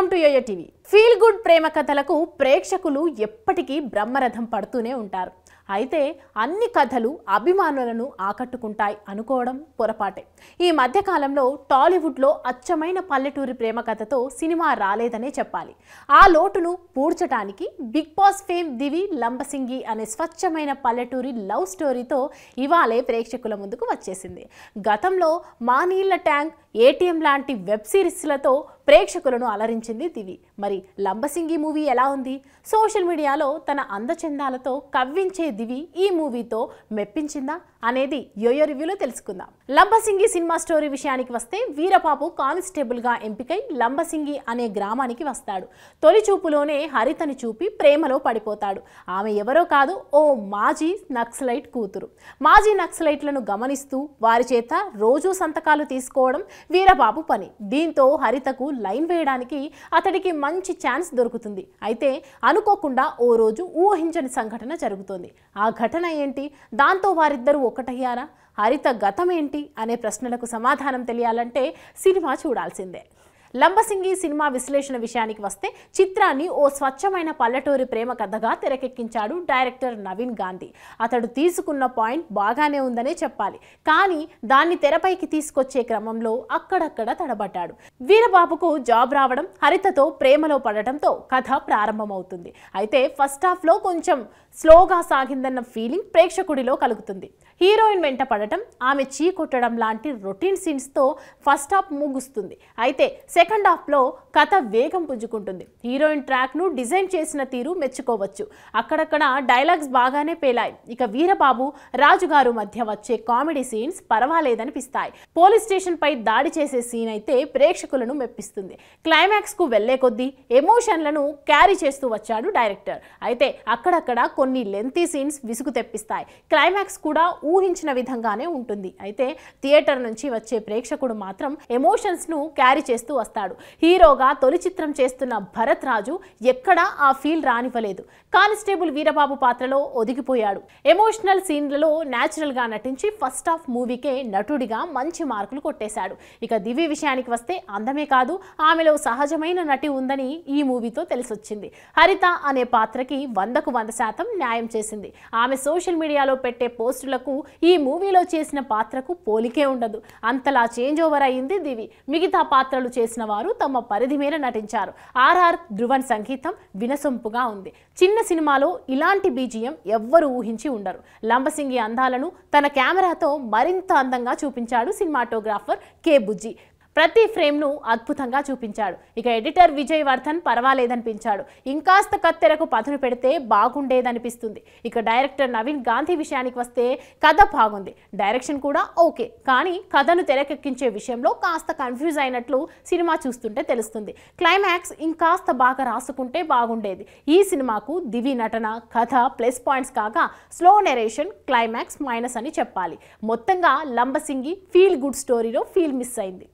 Welcome to YoYo TV. Feel good ప్రేమ కథలకు ప్రేక్షకులు ఎప్పటికీ బ్రహ్మరథం పడుతూనే ఉంటారు. అయితే అన్ని కథలు అభిమానులను ఆకట్టుకుంటాయి అనుకోవడం పొరపాటే. ఈ మధ్య కాలంలో టాలీవుడ్లో అచ్చమైన పల్లెటూరి ప్రేమ కథతో సినిమా రాలేదనే చెప్పాలి. ఆ లోటును పూడ్చడానికి బిగ్ బాస్ ఫేమ్ దివి లంబసింగి అనే స్వచ్ఛమైన పల్లెటూరి లవ్ స్టోరీతో ఇవాళే ప్రేక్షకుల ముందుకు వచ్చేసింది. గతంలో మా నీళ్ల ట్యాంక్, ఏటీఎం లాంటి వెబ్ సిరీస్లతో ప్రేక్షకులను అలరించింది దివి. మరి లంబసింగి మూవీ ఎలా ఉంది? సోషల్ మీడియాలో తన అందచందాలతో కవ్వించే దివి ఈ మూవీతో మెప్పించిందా అనేది యోయో రివ్యూలో తెలుసుకుందాం. లంబసింగి సినిమా స్టోరీ విషయానికి వస్తే, వీరబాబు కానిస్టేబుల్గా ఎంపికై లంబసింగి అనే గ్రామానికి వస్తాడు. తొలి చూపులోనే హరితని చూపి ప్రేమలో పడిపోతాడు. ఆమె ఎవరో కాదు, ఓ మాజీ నక్సలైట్ కూతురు. మాజీ నక్సలైట్లను గమనిస్తూ వారి చేత రోజూ సంతకాలు తీసుకోవడం వీరబాబు పని. దీంతో హరితకు లైన్ వేయడానికి అతడికి మంచి ఛాన్స్ దొరుకుతుంది. అయితే అనుకోకుండా ఓ రోజు ఊహించని సంఘటన జరుగుతుంది. ఆ ఘటన ఏంటి? దాంతో వారిద్దరూ ఒకటయ్యారా? హరిత గతం ఏంటి అనే ప్రశ్నలకు సమాధానం తెలియాలంటే సినిమా చూడాల్సిందే. లంబసింగి సినిమా విశ్లేషణ విషయానికి వస్తే, చిత్రాన్ని ఓ స్వచ్ఛమైన పల్లెటూరి ప్రేమ కథగా తెరకెక్కించాడు డైరెక్టర్ నవీన్ గాంధీ. అతడు తీసుకున్న పాయింట్ బాగానే ఉందనే చెప్పాలి. కానీ దాన్ని తెరపైకి తీసుకొచ్చే క్రమంలో అక్కడక్కడ తడబడ్డాడు. వీరబాబుకు జాబ్ రావడం, హరితతో ప్రేమలో పడటంతో కథ ప్రారంభమవుతుంది. అయితే ఫస్ట్ హాఫ్లో కొంచెం స్లోగా సాగిందన్న ఫీలింగ్ ప్రేక్షకుడిలో కలుగుతుంది. హీరోయిన్ వెంట పడటం, ఆమె చీ కొట్టడం లాంటి రొటీన్ సీన్స్తో ఫస్ట్ హాఫ్ ముగుస్తుంది. అయితే సెకండ్ హాఫ్లో కథ వేగం పుంజుకుంటుంది. హీరోయిన్ ట్రాక్ను డిజైన్ చేసిన తీరు మెచ్చుకోవచ్చు. అక్కడక్కడ డైలాగ్స్ బాగానే పేలాయి. ఇక వీరబాబు, రాజుగారు మధ్య వచ్చే కామెడీ సీన్స్ పర్వాలేదనిపిస్తాయి. పోలీస్ స్టేషన్ పై దాడి చేసే సీన్ అయితే ప్రేక్షకులను మెప్పిస్తుంది. క్లైమాక్స్కు వెళ్లే కొద్దీ ఎమోషన్లను క్యారీ చేస్తూ వచ్చాడు డైరెక్టర్. అయితే అక్కడక్కడ కొన్ని లెంతీ సీన్స్ విసుగు తెప్పిస్తాయి. క్లైమాక్స్ కూడా ఊహించిన విధంగానే ఉంటుంది. అయితే థియేటర్ నుంచి వచ్చే ప్రేక్షకుడు మాత్రం ఎమోషన్స్ ను క్యారీ చేస్తూ వస్తాడు. హీరోగా తొలి చిత్రం చేస్తున్న భరత్ రాజు ఎక్కడా ఆ ఫీల్ రానివ్వలేదు. కానిస్టేబుల్ వీరబాబు పాత్రలో ఒదిగిపోయాడు. ఎమోషనల్ సీన్లలో న్యాచురల్ గా నటించి ఫస్ట్ హాఫ్ మూవీకే నటుడిగా మంచి మార్కులు కొట్టేశాడు. ఇక దివి విషయానికి వస్తే, అందమే కాదు, ఆమెలో సహజమైన నటి ఉందని ఈ మూవీతో తెలిసొచ్చింది. హరిత అనే పాత్రకి 100కు 100% న్యాయం చేసింది. ఆమె సోషల్ మీడియాలో పెట్టే పోస్టులకు ఈ మూవీలో చేసిన పాత్రకు పోలికే ఉండదు. అంతలా చేంజ్ ఓవర్ అయింది దివి. మిగతా పాత్రలు చేసిన వారు తమ పరిధి మేర నటించారు. ఆర్ఆర్ ధ్రువన్ సంగీతం వినసొంపుగా ఉంది. చిన్న సినిమాలో ఇలాంటి బీజిఎం ఎవ్వరూ ఊహించి ఉండరు. లంబసింగి అందాలను తన కెమెరాతో మరింత అందంగా చూపించాడు సినిమాటోగ్రాఫర్ కే బుజ్జి. ప్రతి ఫ్రేమ్ను అద్భుతంగా చూపించాడు. ఇక ఎడిటర్ విజయ్ వర్ధన్ పర్వాలేదనిపించాడు. ఇంకాస్త కత్తెరకు పదును పెడితే బాగుండేదనిపిస్తుంది. ఇక డైరెక్టర్ నవీన్ గాంధీ విషయానికి వస్తే, కథ బాగుంది, డైరెక్షన్ కూడా ఓకే. కానీ కథను తెరకెక్కించే విషయంలో కాస్త కన్ఫ్యూజ్ అయినట్లు సినిమా చూస్తుంటే తెలుస్తుంది. క్లైమాక్స్ ఇంకాస్త బాగా రాసుకుంటే బాగుండేది. ఈ సినిమాకు దివి నటన, కథ ప్లస్ పాయింట్స్ కాగా, స్లో నెరేషన్, క్లైమాక్స్ మైనస్ అని చెప్పాలి. మొత్తంగా లంబసింగి ఫీల్ గుడ్ స్టోరీలో ఫీల్ మిస్ అయింది.